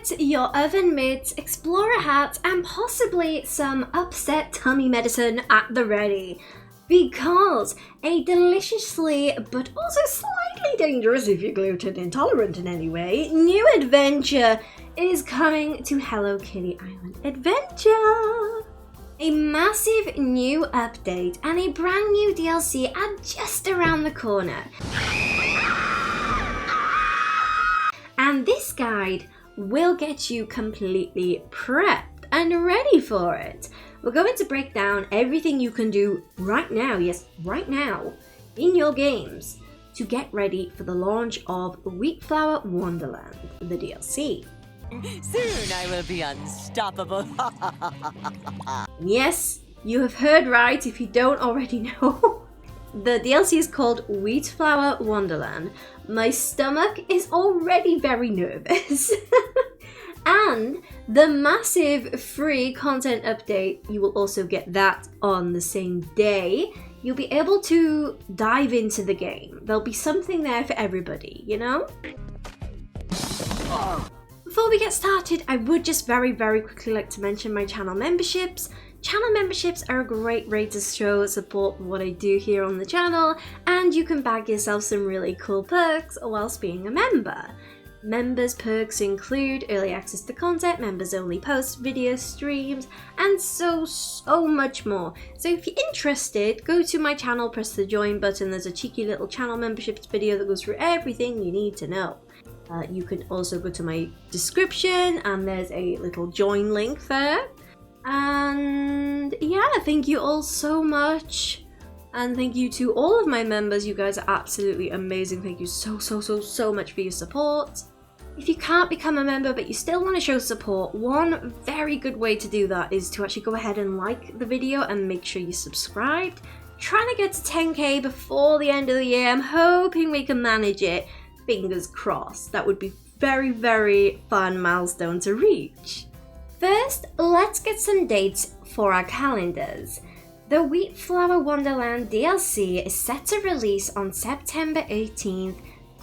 get your oven mitts, explorer hats, and possibly some upset tummy medicine at the ready. Because a deliciously, but also slightly dangerous if you're gluten intolerant in any way, new adventure is coming to Hello Kitty Island Adventure. A massive new update and a brand new DLC are just around the corner. And this guide will get you completely prepped and ready for it. We're going to break down everything you can do right now, yes, right now, in your games to get ready for the launch of Wheatflour Wonderland, the DLC. Soon I will be unstoppable. Yes, you have heard right if you don't already know. The DLC is called Wheatflour Wonderland. My stomach is already very nervous. And the massive free content update, you will also get that on the same day. You'll be able to dive into the game. There'll be something there for everybody, you know? Before we get started, I would just very quickly like to mention my channel memberships. Channel memberships are a great way to show support for what I do here on the channel, and you can bag yourself some really cool perks whilst being a member. Members' perks include early access to content, members only posts, video streams, and so much more. So if you're interested, go to my channel, press the join button. There's a cheeky little channel memberships video that goes through everything you need to know. You can also go to my description and there's a little join link there. And yeah, thank you all so much. And thank you to all of my members. You guys are absolutely amazing. Thank you so much for your support. If you can't become a member but you still want to show support, one very good way to do that is to actually go ahead and like the video and make sure you're subscribed. Trying to get to 10k before the end of the year. I'm hoping we can manage it. Fingers crossed. That would be very fun milestone to reach. First, let's get some dates for our calendars. The Wheatflour Wonderland DLC is set to release on September 18th,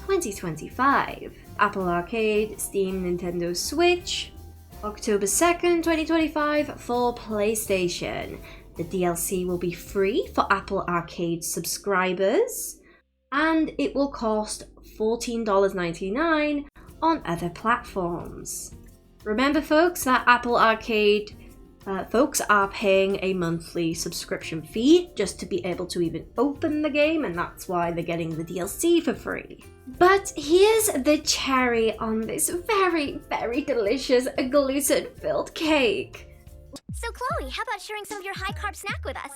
2025. Apple Arcade, Steam, Nintendo Switch. October 2nd, 2025 for PlayStation. The DLC will be free for Apple Arcade subscribers, and it will cost $14.99 on other platforms. Remember folks that Apple Arcade folks are paying a monthly subscription fee just to be able to even open the game, and that's why they're getting the DLC for free. But here's the cherry on this very delicious gluten-filled cake. So Chloe, how about sharing some of your high-carb snack with us?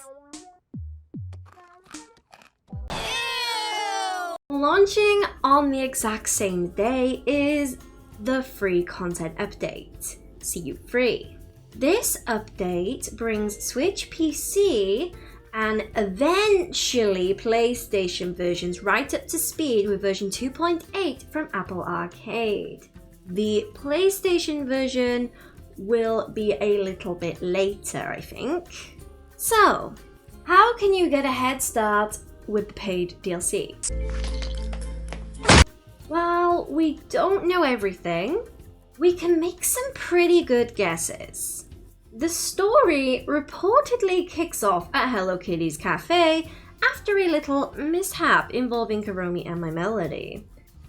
Launching on the exact same day is the free content update, CU3. This update brings Switch PC and eventually PlayStation versions right up to speed with version 2.8 from Apple Arcade. The PlayStation version will be a little bit later, I think. So, how can you get a head start with the paid DLC? While we don't know everything, we can make some pretty good guesses. The story reportedly kicks off at Hello Kitty's cafe after a little mishap involving Karomi and My Melody.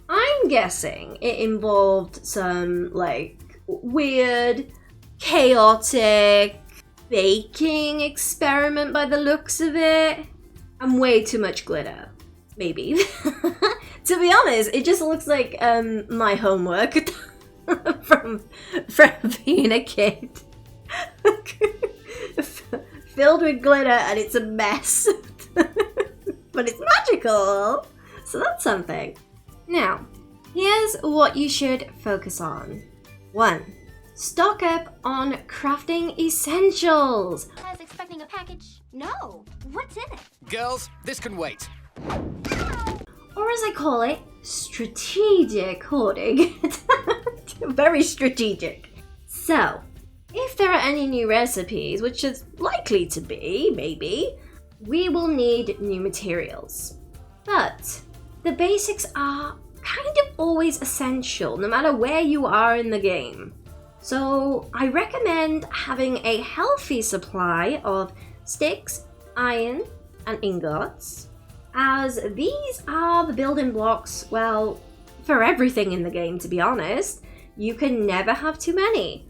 I'm guessing it involved some, weird, chaotic baking experiment by the looks of it, and way too much glitter, maybe. To be honest, it just looks like my homework from being a kid. Filled with glitter and it's a mess. But it's magical, so that's something. Now, here's what you should focus on. 1. Stock up on crafting essentials. I was expecting a package. No, what's in it? Girls, this can wait. Or as I call it, strategic hoarding. Very strategic. So, if there are any new recipes, which is likely to be, maybe, we will need new materials. But the basics are kind of always essential, no matter where you are in the game. So I recommend having a healthy supply of sticks, iron, and ingots, as these are the building blocks, well, for everything in the game, to be honest. You can never have too many.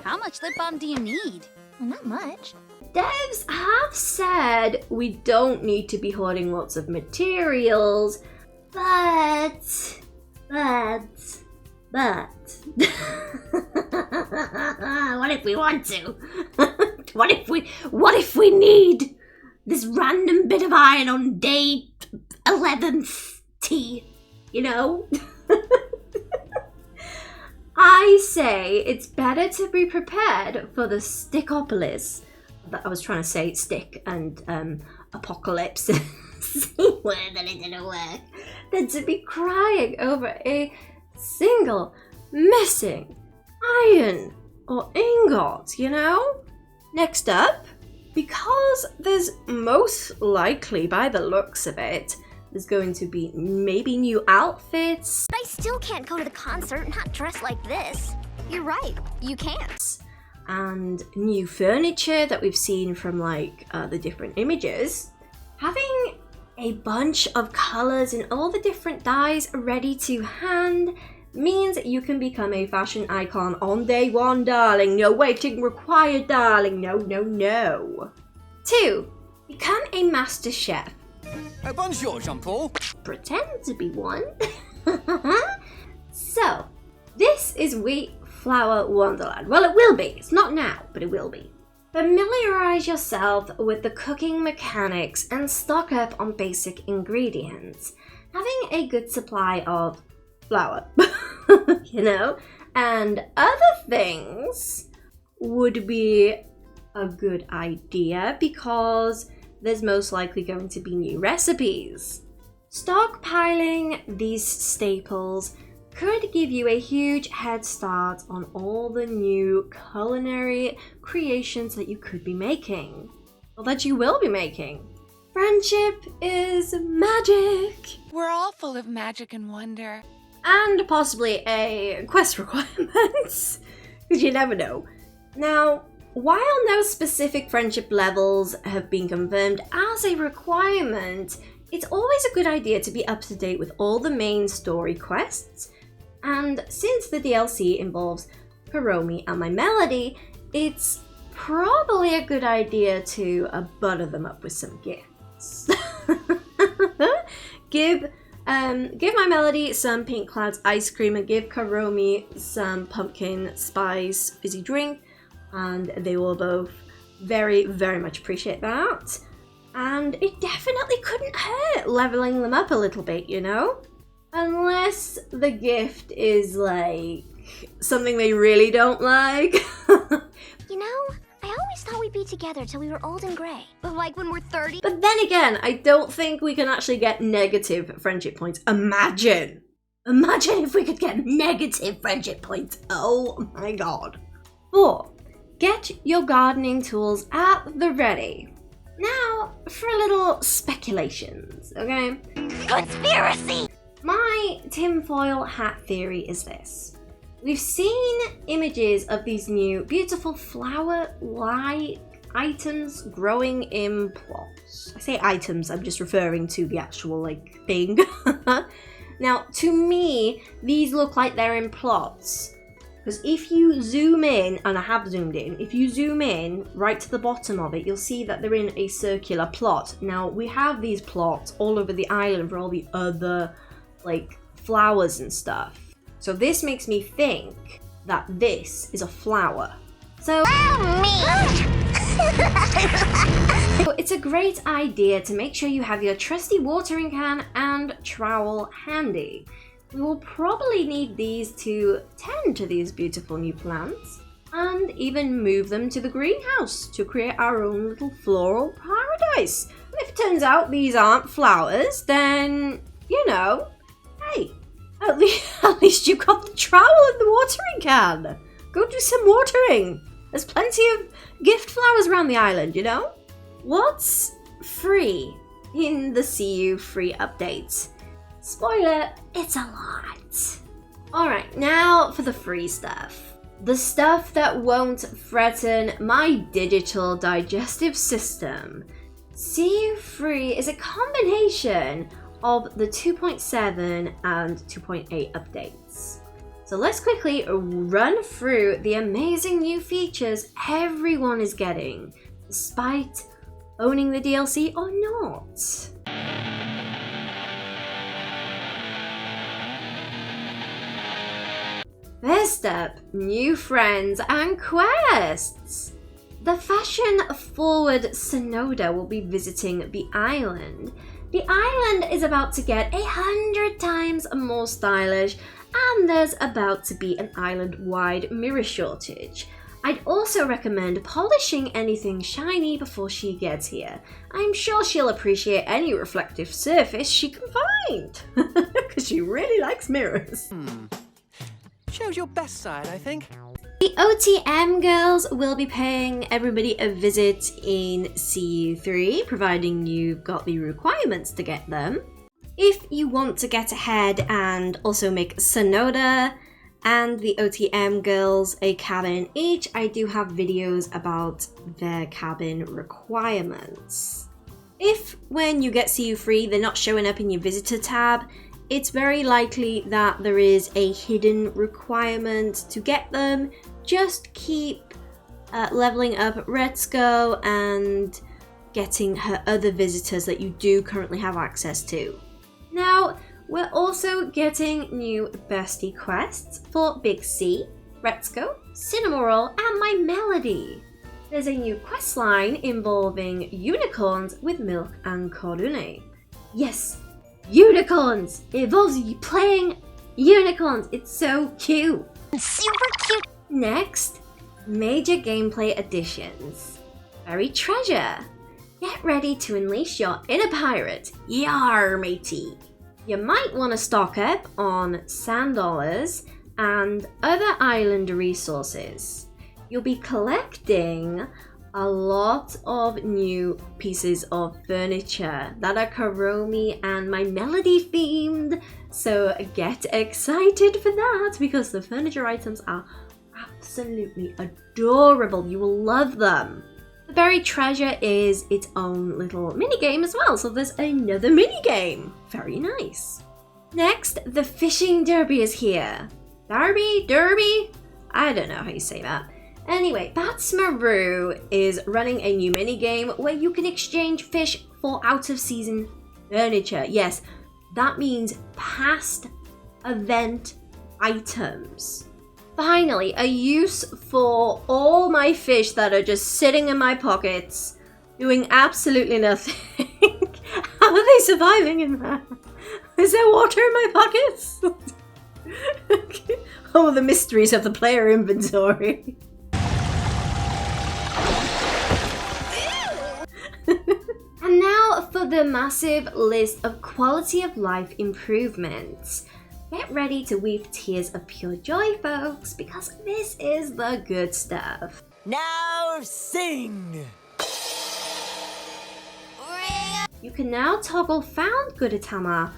How much lip balm do you need? Well, not much. Devs have said we don't need to be hoarding lots of materials, but what if we want to? What if we need this random bit of iron on day 11th T, you know? I say it's better to be prepared for the stickopolis. I was trying to say stick and apocalypse. Same word that it didn't work. Than to be crying over a single missing iron or ingot, you know? Next up, because there's most likely, by the looks of it, there's going to be maybe new outfits. But I still can't go to the concert not dressed like this. You're right, you can't. And new furniture that we've seen from like the different images. Having a bunch of colors and all the different dyes ready to hand means you can become a fashion icon on day one, darling. No waiting required, darling. No, no, no. 2. Become a master chef. Bonjour, Jean-Paul. Pretend to be one. So, this is Wheatflour Wonderland. Well, it will be. It's not now, but it will be. Familiarize yourself with the cooking mechanics and stock up on basic ingredients. Having a good supply of flour, you know, and other things would be a good idea because there's most likely going to be new recipes. Stockpiling these staples could give you a huge head start on all the new culinary creations that you could be making, or that you will be making. Friendship is magic! We're all full of magic and wonder. And possibly a quest requirement, because you never know. Now, while no specific friendship levels have been confirmed as a requirement, it's always a good idea to be up to date with all the main story quests, and since the DLC involves Hiromi and My Melody, it's probably a good idea to butter them up with some gifts. Give My Melody some Pink Clouds ice cream and give Hiromi some pumpkin spice fizzy drink, and they will both very, very much appreciate that. And it definitely couldn't hurt leveling them up a little bit, you know? Unless the gift is like something they really don't like. You know, I always thought we'd be together till we were old and gray. But like when we're 30? But then again, I don't think we can actually get negative friendship points. Imagine if we could get negative friendship points. Oh my god. 4. Get your gardening tools at the ready. Now, for a little speculations, okay? Conspiracy! My tinfoil hat theory is this. We've seen images of these new beautiful flower-like items growing in plots. I say items, I'm just referring to the actual, like, thing. Now, to me, these look like they're in plots. Because if you zoom in, and I have zoomed in, if you zoom in right to the bottom of it, you'll see that they're in a circular plot. Now, we have these plots all over the island for all the other, like, flowers and stuff. So this makes me think that this is a flower. So, so it's a great idea to make sure you have your trusty watering can and trowel handy. We will probably need these to tend to these beautiful new plants and even move them to the greenhouse to create our own little floral paradise. And if it turns out these aren't flowers, then, you know, hey, at least you've got the trowel and the watering can. Go do some watering. There's plenty of gift flowers around the island, you know? What's free in the CU3 updates? Spoiler, it's a lot. Alright, now for the free stuff. The stuff that won't threaten my digital digestive system. CU3 is a combination of the 2.7 and 2.8 updates. So let's quickly run through the amazing new features everyone is getting, despite owning the DLC or not. First up, new friends and quests. The fashion-forward Tsunoda will be visiting the island. The island is about to get 100 times more stylish, and there's about to be an island-wide mirror shortage. I'd also recommend polishing anything shiny before she gets here. I'm sure she'll appreciate any reflective surface she can find, because she really likes mirrors. Shows your best side, I think. The OTM Girls will be paying everybody a visit in CU3, providing you've got the requirements to get them. If you want to get ahead and also make Tsunoda and the OTM Girls a cabin each, I do have videos about their cabin requirements. If when you get CU3 they're not showing up in your visitor tab, it's very likely that there is a hidden requirement to get them. Just keep leveling up Retsuko and getting her other visitors that you do currently have access to. Now, we're also getting new Bestie Quests for Big C, Retsuko, Cinnamoroll, and My Melody. There's a new quest line involving unicorns with milk and corune. Yes, unicorns! It involves you playing unicorns. It's so cute. Super cute. Next, major gameplay additions. Buried treasure. Get ready to unleash your inner pirate. Yar, matey. You might want to stock up on sand dollars and other island resources. You'll be collecting a lot of new pieces of furniture that are Karomi and My Melody themed, so get excited for that because the furniture items are absolutely adorable. You will love them. The buried treasure is its own little minigame as well, so there's another minigame. Very nice. Next, the fishing derby is here. Derby? I don't know how you say that. Anyway, Batsmaru is running a new minigame where you can exchange fish for out-of-season furniture. Yes, that means past event items. Finally, a use for all my fish that are just sitting in my pockets, doing absolutely nothing. How are they surviving in there? Is there water in my pockets? Oh, the mysteries of the player inventory. And now for the massive list of quality of life improvements. Get ready to weep tears of pure joy, folks, because this is the good stuff. Now sing! You can now toggle found Gudetama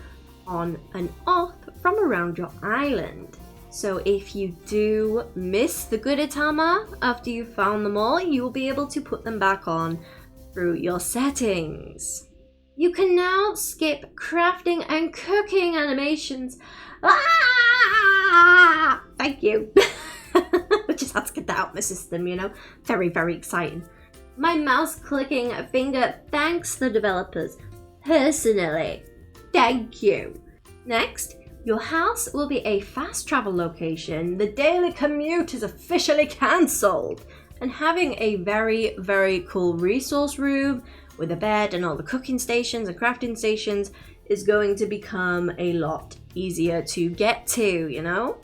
on and off from around your island. So if you do miss the Gudetama after you've found them all, you will be able to put them back on through your settings. You can now skip crafting and cooking animations. Ah! Thank you. I just had to get that out of my system, you know. Very, very exciting. My mouse clicking finger thanks the developers personally. Thank you. Next, your house will be a fast travel location. The daily commute is officially cancelled. And having a very, very cool resource room with a bed and all the cooking stations and crafting stations is going to become a lot easier to get to, you know?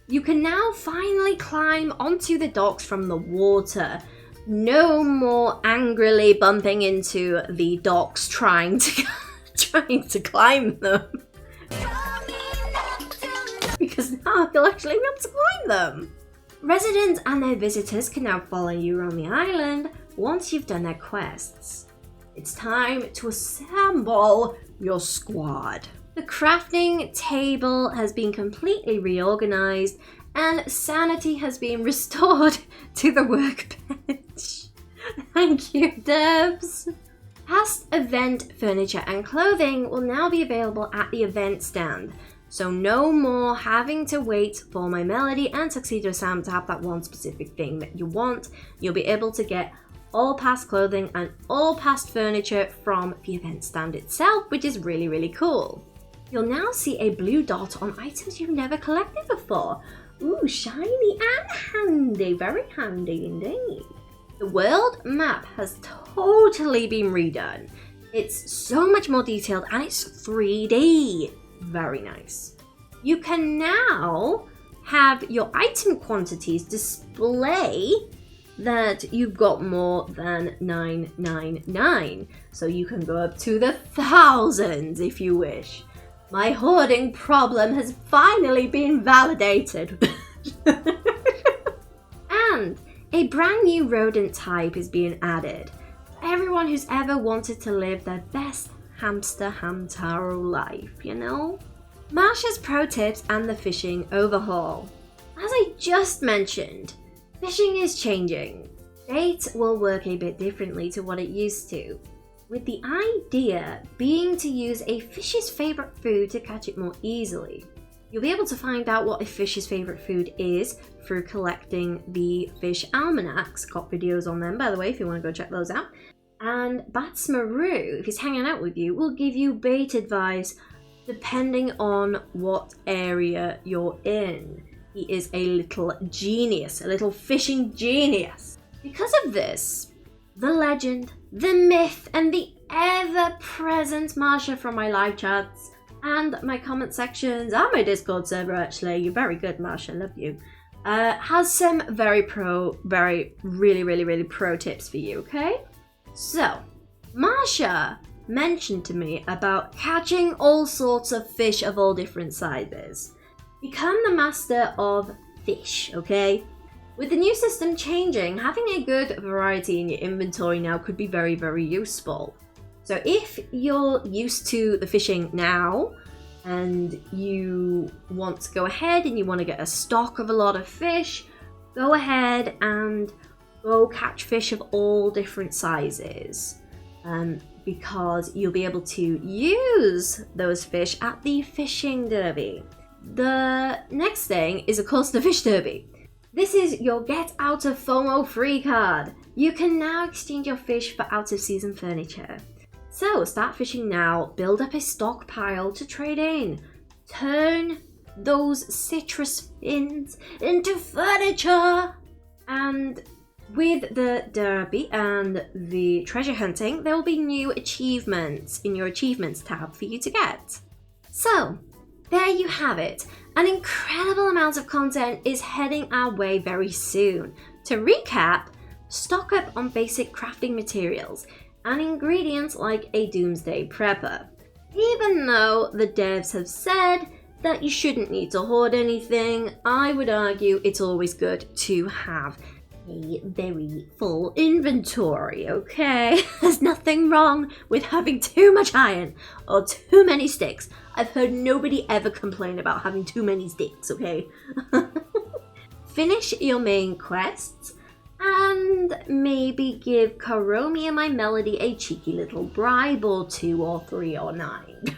You can now finally climb onto the docks from the water. No more angrily bumping into the docks trying to climb them. Because now you'll actually be able to climb them. Residents and their visitors can now follow you around the island once you've done their quests. It's time to assemble your squad. The crafting table has been completely reorganized and sanity has been restored to the workbench. Thank you, devs. Past event furniture and clothing will now be available at the event stand, so no more having to wait for my Melody and Tuxedo Sam to have that one specific thing that you want. You'll be able to get all past clothing and all past furniture from the event stand itself, which is really, really cool. You'll now see a blue dot on items you've never collected before. Ooh, shiny and handy, very handy indeed. The world map has totally been redone. It's so much more detailed and it's 3D. Very nice. You can now have your item quantities display that you've got more than 999. So you can go up to the thousands if you wish. My hoarding problem has finally been validated. And a brand new rodent type is being added. Everyone who's ever wanted to live their best hamster hamtaro life, you know? Marsha's pro tips and the fishing overhaul. As I just mentioned, fishing is changing. Bait will work a bit differently to what it used to, with the idea being to use a fish's favourite food to catch it more easily. You'll be able to find out what a fish's favourite food is through collecting the fish almanacs. Got videos on them, by the way, if you want to go check those out. And Batsmaru, if he's hanging out with you, will give you bait advice depending on what area you're in. He is a little genius, a little fishing genius. Because of this, the legend, the myth, and the ever-present Marsha from my live chats and my comment sections and my Discord server, actually, you're very good, Marsha, love you, has some really pro tips for you, okay? So, Marsha mentioned to me about catching all sorts of fish of all different sizes. Become the master of fish, okay? With the new system changing, having a good variety in your inventory now could be very useful. So if you're used to the fishing now and you want to go ahead and you want to get a stock of a lot of fish, go ahead and go catch fish of all different sizes. Because you'll be able to use those fish at the fishing derby. The next thing is, of course, the fish derby. This is your get out of FOMO free card. You can now exchange your fish for out of season furniture. So start fishing now, build up a stockpile to trade in. Turn those citrus fins into furniture. And with the derby and the treasure hunting, there will be new achievements in your achievements tab for you to get. So, there you have it. An incredible amount of content is heading our way very soon. To recap, stock up on basic crafting materials and ingredients like a doomsday prepper. Even though the devs have said that you shouldn't need to hoard anything, I would argue it's always good to have a very full inventory, okay? There's nothing wrong with having too much iron or too many sticks. I've heard nobody ever complain about having too many sticks, okay? Finish your main quests and maybe give Karomi and my Melody a cheeky little bribe or 2 or 3 or 9.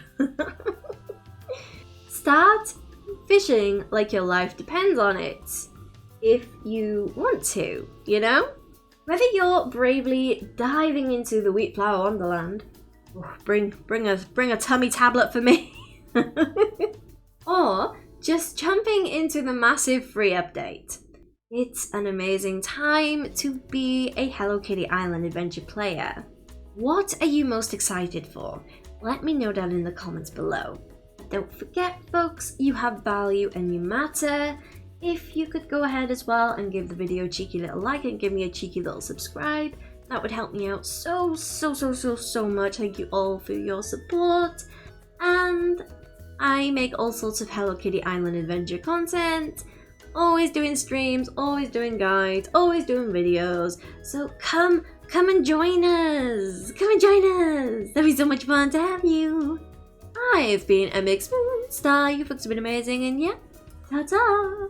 Start fishing like your life depends on it. If you want to, you know? Whether you're bravely diving into the Wheatflour Wonderland, bring a tummy tablet for me, or just jumping into the massive free update. It's an amazing time to be a Hello Kitty Island adventure player. What are you most excited for? Let me know down in the comments below. Don't forget, folks, you have value and you matter. If you could go ahead as well and give the video a cheeky little like and give me a cheeky little subscribe, that would help me out so much. Thank you all for your support. And I make all sorts of Hello Kitty Island adventure content, always doing streams, always doing guides, always doing videos. So come and join us. Come and join us. That'd be so much fun to have you. I've been a Mixed Moon Star. You folks have been amazing, and yeah, ta-ta.